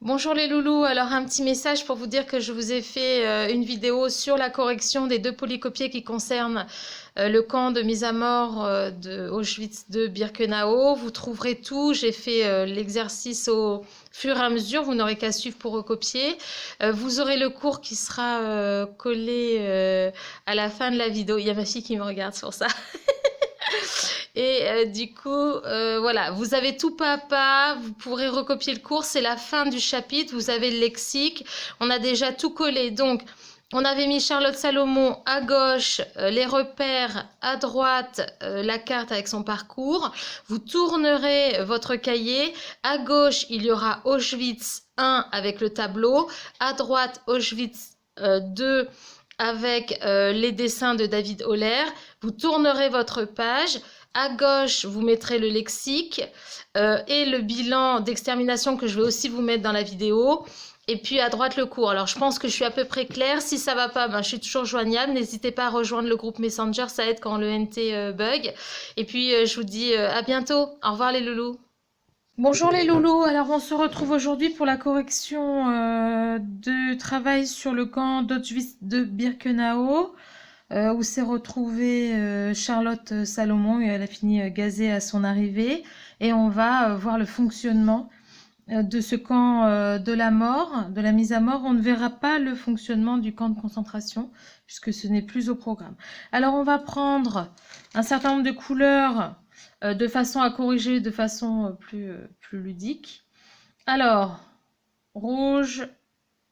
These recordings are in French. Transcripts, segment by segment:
Bonjour les loulous, alors un petit message pour vous dire que je vous ai fait une vidéo sur la correction des deux polycopiés qui concernent le camp de mise à mort de Auschwitz de Birkenau. Vous trouverez tout, j'ai fait l'exercice au fur et à mesure, vous n'aurez qu'à suivre pour recopier. Vous aurez le cours qui sera collé à la fin de la vidéo. Il y a ma fille qui me regarde sur ça. Et du coup, voilà, vous avez tout pas à pas, vous pourrez recopier le cours, c'est la fin du chapitre, vous avez le lexique, on a déjà tout collé. Donc, on avait mis Charlotte Salomon à gauche, les repères à droite, la carte avec son parcours. Vous tournerez votre cahier. À gauche, il y aura Auschwitz 1 avec le tableau. À droite, Auschwitz 2 avec les dessins de David Holler. Vous tournerez votre page. À gauche, vous mettrez le lexique et le bilan d'extermination que je vais aussi vous mettre dans la vidéo. Et puis à droite, le cours. Alors, je pense que je suis à peu près claire. Si ça va pas, ben, je suis toujours joignable. N'hésitez pas à rejoindre le groupe Messenger. Ça aide quand le NT bug. Et puis, je vous dis à bientôt. Au revoir les loulous. Bonjour les loulous, alors on se retrouve aujourd'hui pour la correction de travail sur le camp d'Auschwitz de Birkenau, où s'est retrouvée Charlotte Salomon et elle a fini gazée à son arrivée. Et on va voir le fonctionnement de ce camp de la mort, de la mise à mort. On ne verra pas le fonctionnement du camp de concentration, puisque ce n'est plus au programme. Alors on va prendre un certain nombre de couleurs de façon à corriger de façon plus ludique. Alors, rouge,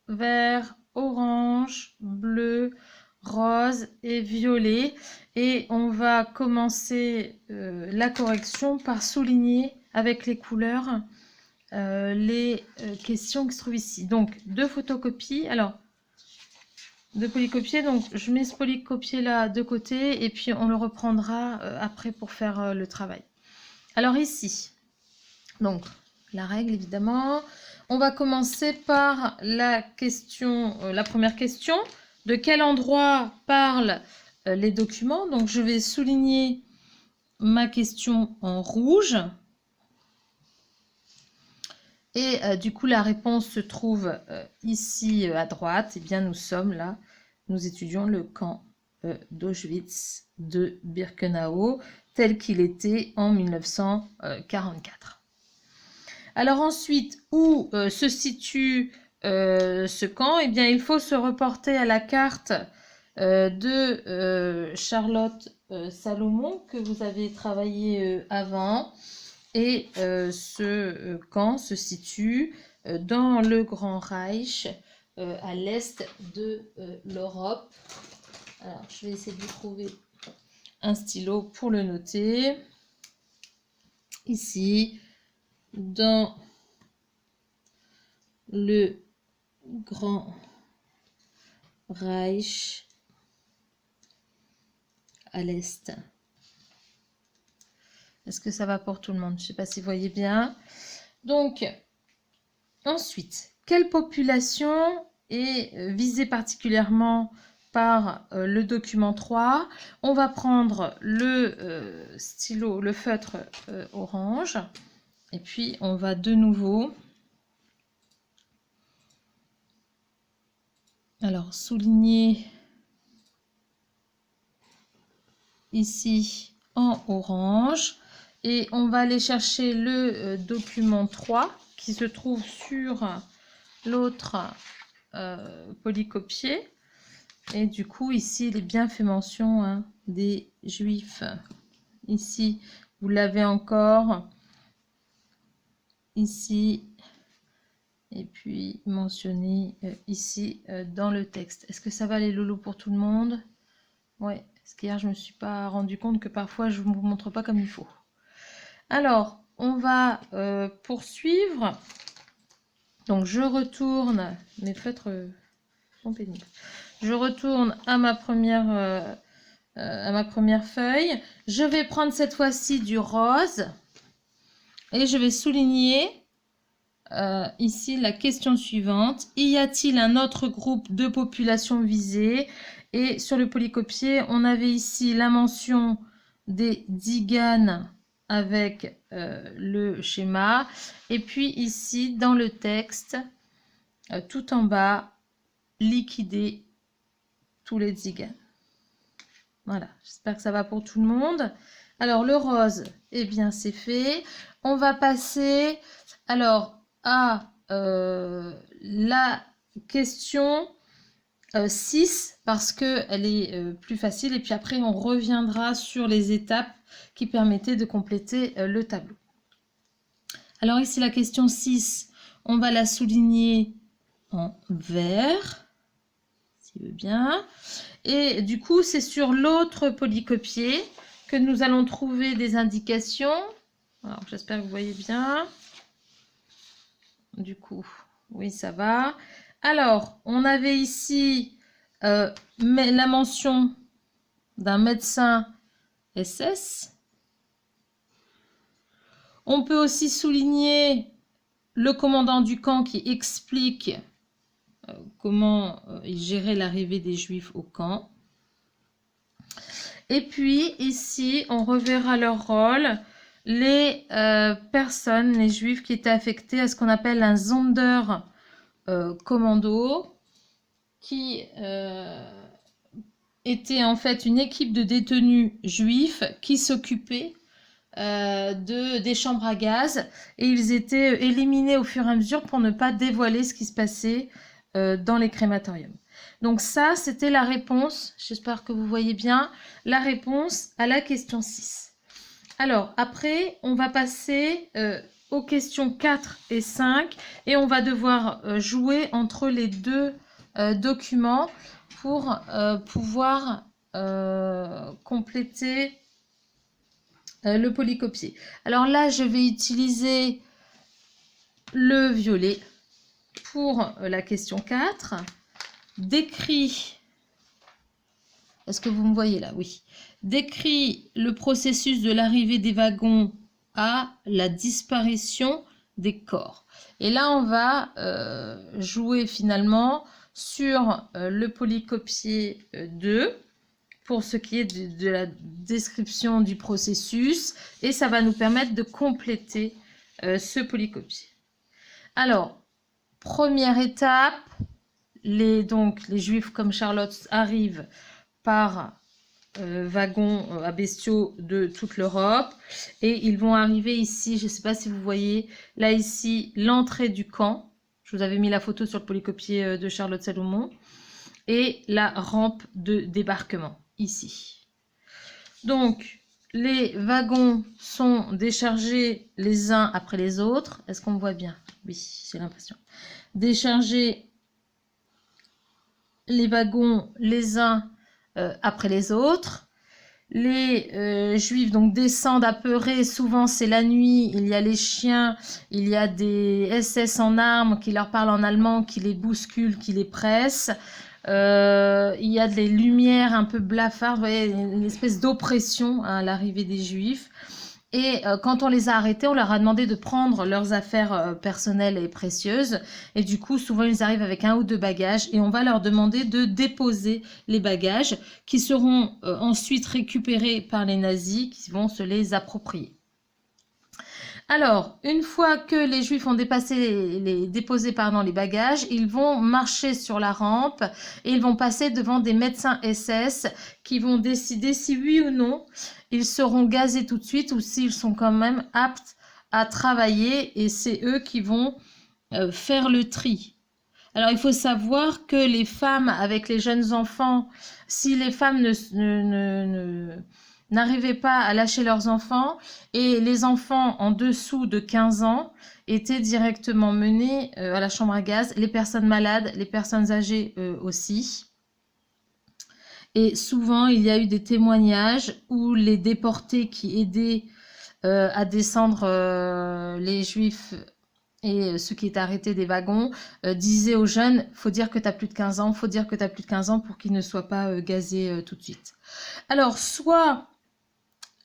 vert, orange, bleu, rose et violet. Et on va commencer la correction par souligner avec les couleurs les questions qui se trouvent ici. Donc, deux photocopies. Alors, deux polycopiés. Donc, je mets ce polycopier là de côté et puis on le reprendra après pour faire le travail. Alors ici, donc la règle évidemment, on va commencer par la question, la première question. De quel endroit parlent les documents? Donc je vais souligner ma question en rouge. Et du coup la réponse se trouve ici à droite. Et bien nous sommes là, nous étudions le camp d'Auschwitz de Birkenau tel qu'il était en 1944. Alors ensuite, où se situe ce camp? Eh bien, il faut se reporter à la carte de Charlotte Salomon que vous avez travaillé avant. Et ce camp se situe dans le Grand Reich, à l'est de l'Europe. Alors, je vais essayer de vous trouver un stylo pour le noter. Ici, dans le Grand Reich, à l'est. Est-ce que ça va pour tout le monde? Je ne sais pas si vous voyez bien. Donc, ensuite, quelle population est visée particulièrement par le document 3? On va prendre le stylo, le feutre orange. Et puis, on va de nouveau souligner ici en orange. Et on va aller chercher le document 3 qui se trouve sur l'autre polycopier. Et du coup, ici, il est bien fait mention des Juifs. Ici, vous l'avez encore. Ici. Et puis, mentionné ici dans le texte. Est-ce que ça va les loulous pour tout le monde? Ouais, parce qu'hier, je ne me suis pas rendu compte que parfois, je ne vous montre pas comme il faut. Alors, on va poursuivre. Donc, je retourne. Mes feutres sont pénibles. Je retourne à ma première feuille. Je vais prendre cette fois-ci du rose. Et je vais souligner ici la question suivante. Y a-t-il un autre groupe de population visée? Et sur le polycopier, on avait ici la mention des Tziganes avec le schéma. Et puis ici, dans le texte, tout en bas, liquider tous les tziganes. Voilà, j'espère que ça va pour tout le monde. Alors, le rose, eh bien, c'est fait. On va passer, alors, à la question 6, parce qu'elle est plus facile. Et puis après, on reviendra sur les étapes qui permettaient de compléter le tableau. Alors ici, la question 6, on va la souligner en vert, s'il veut bien. Et du coup, c'est sur l'autre polycopier que nous allons trouver des indications. Alors, j'espère que vous voyez bien. Du coup, oui, ça va. Alors, on avait ici la mention d'un médecin SS. On peut aussi souligner le commandant du camp qui explique comment il gérait l'arrivée des Juifs au camp. Et puis, ici, on reverra leur rôle. Les personnes, les Juifs qui étaient affectés à ce qu'on appelle un Sonderkommando, qui était en fait une équipe de détenus juifs qui s'occupait des chambres à gaz, et ils étaient éliminés au fur et à mesure pour ne pas dévoiler ce qui se passait dans les crématoriums. Donc ça, c'était la réponse, j'espère que vous voyez bien, la réponse à la question 6. Alors, après, on va passer aux questions 4 et 5, et on va devoir jouer entre les deux documents pour pouvoir compléter le polycopier. Alors là, je vais utiliser le violet pour la question 4. Décrit, est-ce que vous me voyez là? Oui. Décrit le processus de l'arrivée des wagons à la disparition des corps. Et là, on va jouer finalement sur le polycopier 2 pour ce qui est de la description du processus, et ça va nous permettre de compléter ce polycopier. Alors, première étape, les Juifs comme Charlotte arrivent par wagons à bestiaux de toute l'Europe, et ils vont arriver ici, je ne sais pas si vous voyez, là ici, l'entrée du camp. Je vous avais mis la photo sur le polycopier de Charlotte Salomon, et la rampe de débarquement, ici. Donc, les wagons sont déchargés les uns après les autres. Est-ce qu'on me voit bien? Oui, j'ai l'impression. Décharger les wagons les uns après les autres. Les Juifs donc descendent apeurés, souvent c'est la nuit, il y a les chiens, il y a des SS en armes qui leur parlent en allemand, qui les bousculent, qui les pressent. Il y a des lumières un peu blafardes, vous voyez, une espèce d'oppression à l'arrivée des Juifs. Et quand on les a arrêtés, on leur a demandé de prendre leurs affaires personnelles et précieuses. Et du coup, souvent, ils arrivent avec 1 ou 2 bagages, et on va leur demander de déposer les bagages qui seront ensuite récupérés par les nazis qui vont se les approprier. Alors, une fois que les Juifs ont déposé les bagages, ils vont marcher sur la rampe et ils vont passer devant des médecins SS qui vont décider si oui ou non ils seront gazés tout de suite ou s'ils sont quand même aptes à travailler, et c'est eux qui vont faire le tri. Alors, il faut savoir que les femmes avec les jeunes enfants, si les femmes n'arrivaient pas à lâcher leurs enfants, et les enfants en dessous de 15 ans étaient directement menés à la chambre à gaz, les personnes malades, les personnes âgées aussi. Et souvent, il y a eu des témoignages où les déportés qui aidaient à descendre les Juifs et ceux qui étaient arrêtés des wagons disaient aux jeunes, faut dire que tu as plus de 15 ans, faut dire que tu as plus de 15 ans pour qu'ils ne soient pas gazés tout de suite. Alors, soit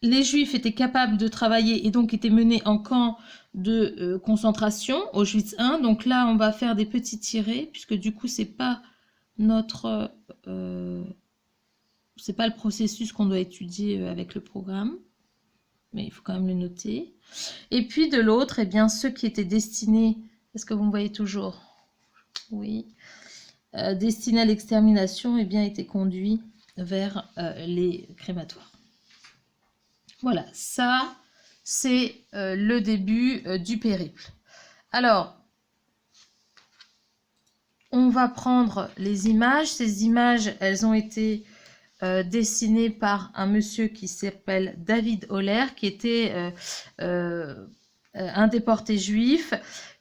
les Juifs étaient capables de travailler et donc étaient menés en camp de concentration, Auschwitz I. Donc là, on va faire des petits tirés, puisque du coup, c'est pas notre... c'est pas le processus qu'on doit étudier avec le programme. mais il faut quand même le noter. Et puis de l'autre, eh bien, ceux qui étaient destinés, est-ce que vous me voyez toujours? Oui. Destinés à l'extermination, eh bien, étaient conduits vers les crématoires. Voilà, ça, c'est le début du périple. Alors, on va prendre les images. Ces images, elles ont été dessinées par un monsieur qui s'appelle David Holler, qui était un déporté juif,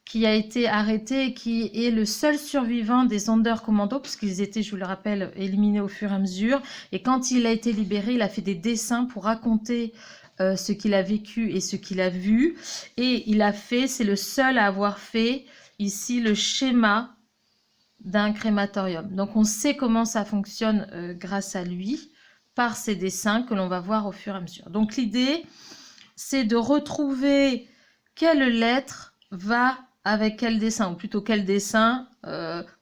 qui a été arrêté et qui est le seul survivant des Sonderkommando, puisqu'ils étaient, je vous le rappelle, éliminés au fur et à mesure. Et quand il a été libéré, il a fait des dessins pour raconter ce qu'il a vécu et ce qu'il a vu. Et il a fait, c'est le seul à avoir fait ici le schéma d'un crématorium. Donc on sait comment ça fonctionne grâce à lui, par ses dessins que l'on va voir au fur et à mesure. Donc l'idée, c'est de retrouver quelle lettre va avec quel dessin, ou plutôt quel dessin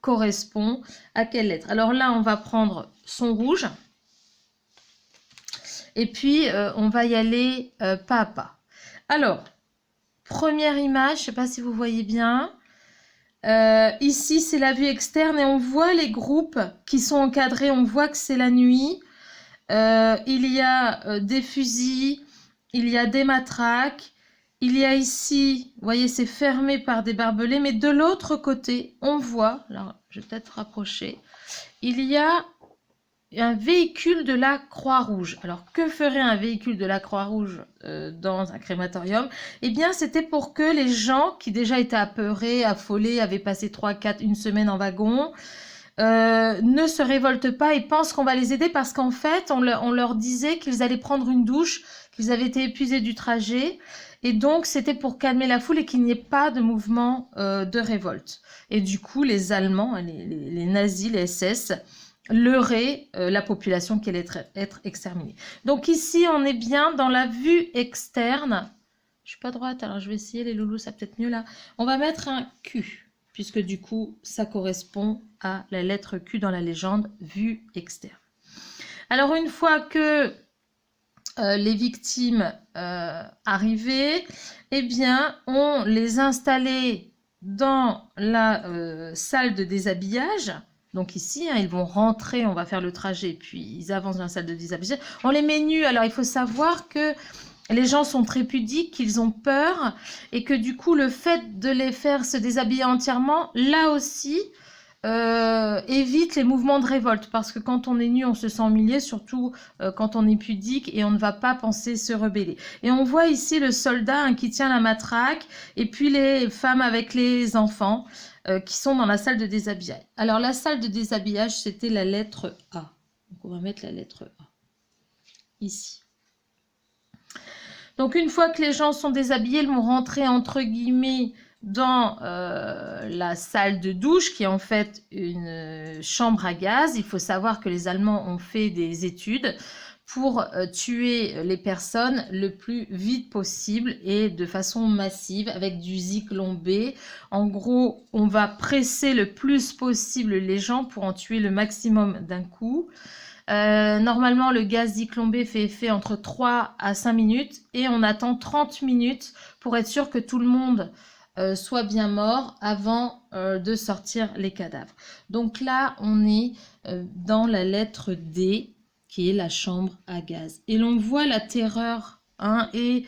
correspond à quelle lettre. Alors là, on va prendre son rouge, et puis on va y aller pas à pas. Alors, première image, je ne sais pas si vous voyez bien. Ici, c'est la vue externe et on voit les groupes qui sont encadrés. On voit que c'est la nuit. Il y a des fusils, il y a des matraques. Il y a ici, vous voyez, c'est fermé par des barbelés. Mais de l'autre côté, on voit, alors je vais peut-être rapprocher, il y a un véhicule de la Croix-Rouge. Alors, que ferait un véhicule de la Croix-Rouge dans un crématorium? Eh bien, c'était pour que les gens qui déjà étaient apeurés, affolés, avaient passé 1 semaine en wagon, ne se révoltent pas et pensent qu'on va les aider parce qu'en fait, on leur disait qu'ils allaient prendre une douche, qu'ils avaient été épuisés du trajet. Et donc, c'était pour calmer la foule et qu'il n'y ait pas de mouvement de révolte. Et du coup, les Allemands, les nazis, les SS, leurrer la population qui allait être exterminée. Donc ici, on est bien dans la vue externe. Je suis pas droite, alors je vais essayer, les loulous, ça peut-être mieux là. On va mettre un Q, puisque du coup, ça correspond à la lettre Q dans la légende, vue externe. Alors une fois que les victimes arrivaient, eh bien, on les installait dans la salle de déshabillage. Donc ici, hein, ils vont rentrer, on va faire le trajet, puis ils avancent dans la salle de déshabillage. On les met nus. Alors, il faut savoir que les gens sont très pudiques, qu'ils ont peur, et que du coup, le fait de les faire se déshabiller entièrement, là aussi, évite les mouvements de révolte. Parce que quand on est nu, on se sent humilié, surtout quand on est pudique, et on ne va pas penser se rebeller. Et on voit ici le soldat hein, qui tient la matraque, et puis les femmes avec les enfants, qui sont dans la salle de déshabillage. Alors, la salle de déshabillage, c'était la lettre A. Donc, on va mettre la lettre A. Ici. Donc, une fois que les gens sont déshabillés, ils vont rentrer, entre guillemets, dans la salle de douche, qui est en fait une chambre à gaz. Il faut savoir que les Allemands ont fait des études pour tuer les personnes le plus vite possible et de façon massive avec du Zyklon B. En gros, on va presser le plus possible les gens pour en tuer le maximum d'un coup. Normalement, le gaz Zyklon B fait effet entre 3 à 5 minutes et on attend 30 minutes pour être sûr que tout le monde soit bien mort avant de sortir les cadavres. Donc là, on est dans la lettre D, qui est la chambre à gaz. Et l'on voit la terreur hein, et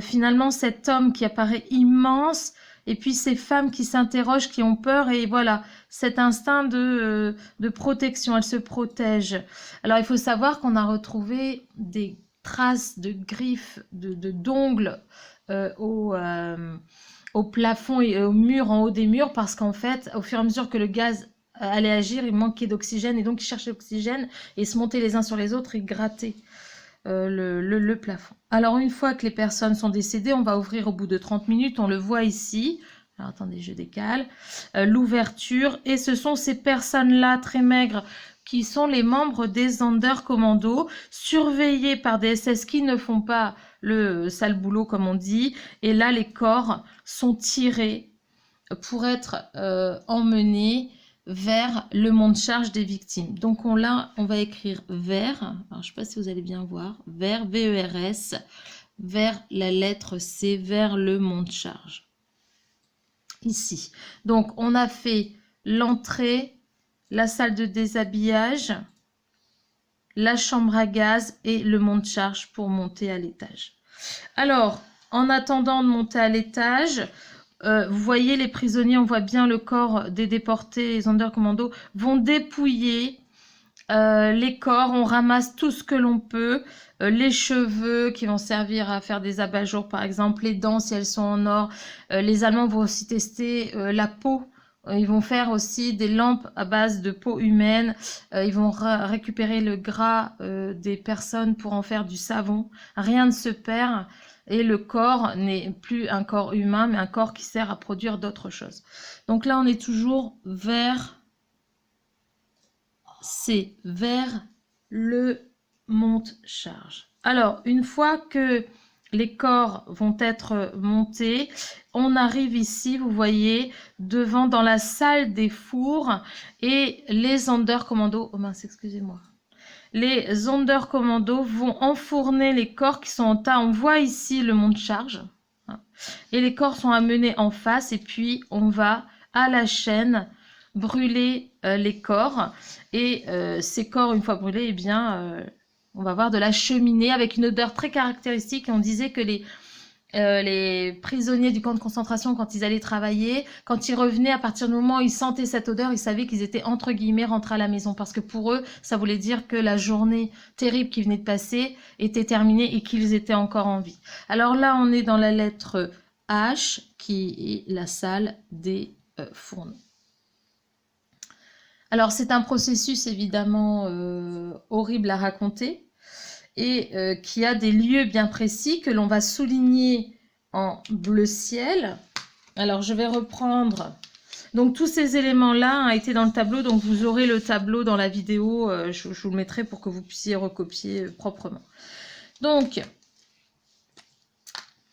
finalement cet homme qui apparaît immense et puis ces femmes qui s'interrogent, qui ont peur et voilà, cet instinct de protection, elles se protègent. Alors il faut savoir qu'on a retrouvé des traces de griffes, d'ongles au plafond et au mur, en haut des murs, parce qu'en fait, au fur et à mesure que le gaz allait agir, il manquait d'oxygène et donc ils cherchaient l'oxygène et se montaient les uns sur les autres et grattaient le plafond. Alors une fois que les personnes sont décédées, on va ouvrir au bout de 30 minutes, on le voit ici. Alors attendez, je décale. L'ouverture et ce sont ces personnes-là très maigres qui sont les membres des Sonderkommando, surveillés par des SS qui ne font pas le sale boulot comme on dit. Et là, les corps sont tirés pour être emmenés vers le monte-charge des victimes. Donc on va écrire vers, alors je ne sais pas si vous allez bien voir, vers VERS, vers la lettre C, vers le monte-charge. Ici. Donc on a fait l'entrée, la salle de déshabillage, la chambre à gaz et le monte-charge pour monter à l'étage. Alors, en attendant de monter à l'étage, vous voyez les prisonniers, on voit bien le corps des déportés, les Sonderkommando vont dépouiller les corps, on ramasse tout ce que l'on peut, les cheveux qui vont servir à faire des abat-jours par exemple, les dents si elles sont en or, les Allemands vont aussi tester la peau. Ils vont faire aussi des lampes à base de peau humaine. Ils vont récupérer le gras des personnes pour en faire du savon. Rien ne se perd et le corps n'est plus un corps humain, mais un corps qui sert à produire d'autres choses. Donc là, on est toujours vers le monte-charge. Alors, une fois que les corps vont être montés, on arrive ici, vous voyez, devant dans la salle des fours et les Sonderkommando, oh mince, excusez-moi, les Sonderkommando vont enfourner les corps qui sont en tas. On voit ici le monte-charge et les corps sont amenés en face et puis on va à la chaîne brûler les corps et ces corps, une fois brûlés, eh bien, on va voir de la cheminée avec une odeur très caractéristique. Et on disait que les prisonniers du camp de concentration, quand ils allaient travailler, quand ils revenaient, à partir du moment où ils sentaient cette odeur, ils savaient qu'ils étaient entre guillemets rentrés à la maison parce que pour eux, ça voulait dire que la journée terrible qui venait de passer était terminée et qu'ils étaient encore en vie. Alors là, on est dans la lettre H qui est la salle des fourneaux. Alors c'est un processus évidemment horrible à raconter et qui a des lieux bien précis que l'on va souligner en bleu ciel. Alors je vais reprendre, donc tous ces éléments-là ont été dans le tableau, donc vous aurez le tableau dans la vidéo, je vous le mettrai pour que vous puissiez recopier proprement. Donc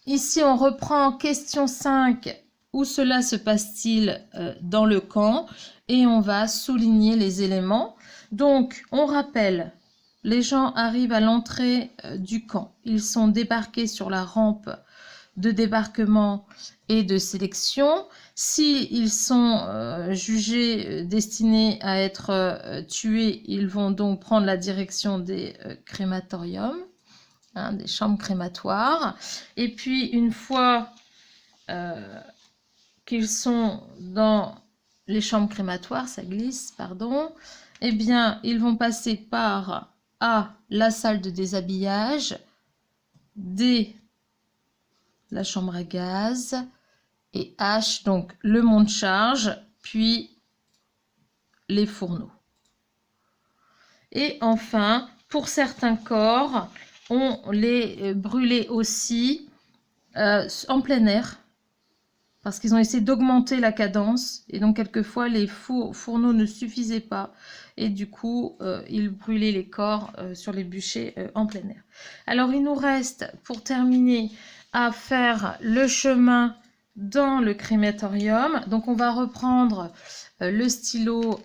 ici on reprend question 5, où cela se passe-t-il dans le camp, et on va souligner les éléments. Donc on rappelle, les gens arrivent à l'entrée du camp. Ils sont débarqués sur la rampe de débarquement et de sélection. S'ils sont jugés destinés à être tués, ils vont donc prendre la direction des crématoriums, hein, des chambres crématoires. Et puis, une fois qu'ils sont dans les chambres crématoires, ça glisse, pardon, eh bien, ils vont passer par A, la salle de déshabillage, D, la chambre à gaz, et H, donc le monte-charge, puis les fourneaux. Et enfin, pour certains corps, on les brûlait aussi en plein air, parce qu'ils ont essayé d'augmenter la cadence, et donc quelquefois les fourneaux ne suffisaient pas, et du coup ils brûlaient les corps sur les bûchers en plein air. Alors il nous reste pour terminer à faire le chemin dans le crématorium. Donc on va reprendre le stylo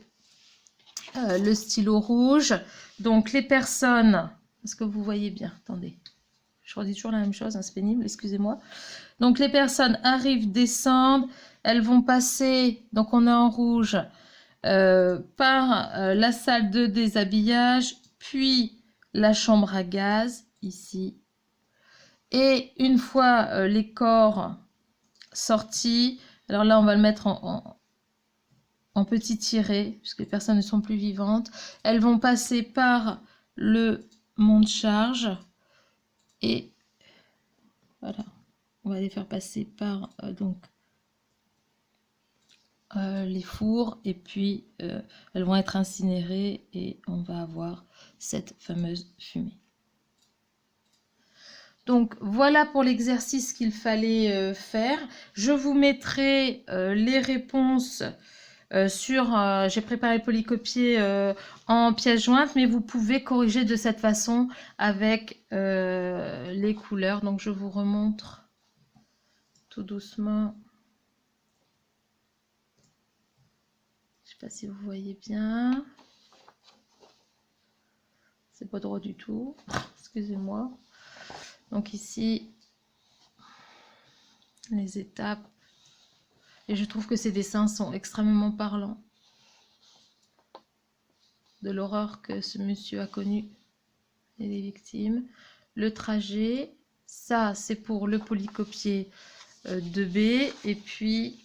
rouge. Donc les personnes, est-ce que vous voyez bien? Attendez, je redis toujours la même chose, hein, c'est pénible, excusez-moi. Donc les personnes arrivent, descendent, elles vont passer, donc on est en rouge, par la salle de déshabillage, puis la chambre à gaz, ici. Et une fois les corps sortis, alors là on va le mettre en petit tiré, puisque les personnes ne sont plus vivantes, elles vont passer par le monte-charge, et voilà. On va les faire passer par les fours et puis elles vont être incinérées et on va avoir cette fameuse fumée. Donc voilà pour l'exercice qu'il fallait faire. Je vous mettrai les réponses j'ai préparé le polycopier en pièces jointes, mais vous pouvez corriger de cette façon avec les couleurs. Donc je vous remontre tout doucement. Je sais sais pas si vous voyez bien. C'est pas droit du tout. Excusez-moi. Donc ici, les étapes. Et je trouve que ces dessins sont extrêmement parlants de l'horreur que ce monsieur a connue et des victimes. Le trajet, ça c'est pour le polycopier 2B. Et puis,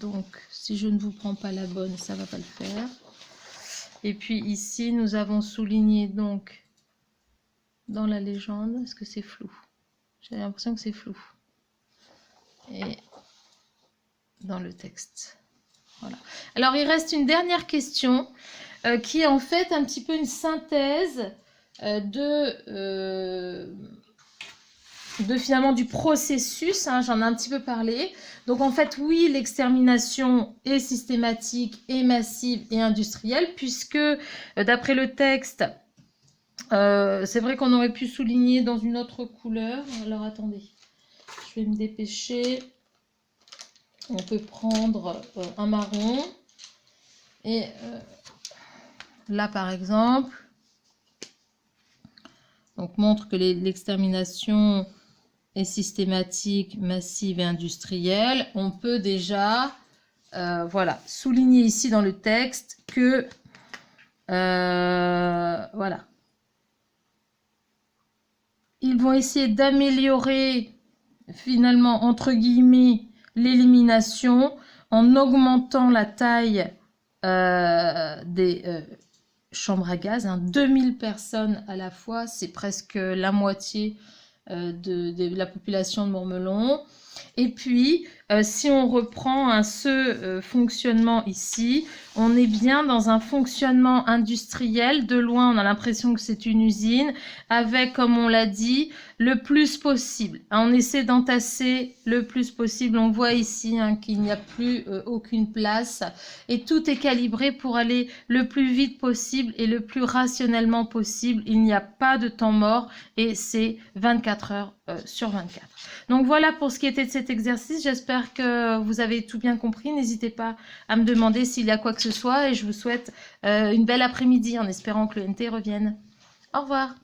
donc, si je ne vous prends pas la bonne, ça va pas le faire. Et puis ici, nous avons souligné donc dans la légende, est-ce que c'est flou? J'ai l'impression que c'est flou. Et dans le texte. Voilà. Alors, il reste une dernière question qui est en fait un petit peu une synthèse finalement du processus, hein, j'en ai un petit peu parlé. Donc en fait, oui, l'extermination est systématique, et massive et industrielle, puisque d'après le texte, c'est vrai qu'on aurait pu souligner dans une autre couleur. Alors attendez, je vais me dépêcher. On peut prendre un marron. Et là par exemple, donc montre que l'extermination est systématique, massive et industrielle. On peut déjà voilà, souligner ici dans le texte que voilà, ils vont essayer d'améliorer finalement entre guillemets l'élimination en augmentant la taille des chambres à gaz, hein, 2000 personnes à la fois, c'est presque la moitié de la population de Mourmelon. Et puis, si on reprend ce fonctionnement ici, on est bien dans un fonctionnement industriel. De loin, on a l'impression que c'est une usine, avec, comme on l'a dit, le plus possible. On essaie d'entasser le plus possible. On voit ici hein, qu'il n'y a plus aucune place. Et tout est calibré pour aller le plus vite possible et le plus rationnellement possible. Il n'y a pas de temps mort et c'est 24 heures sur 24. Donc voilà pour ce qui était de cet exercice. J'espère que vous avez tout bien compris. N'hésitez pas à me demander s'il y a quoi que ce soit et je vous souhaite une belle après-midi en espérant que le NT revienne. Au revoir.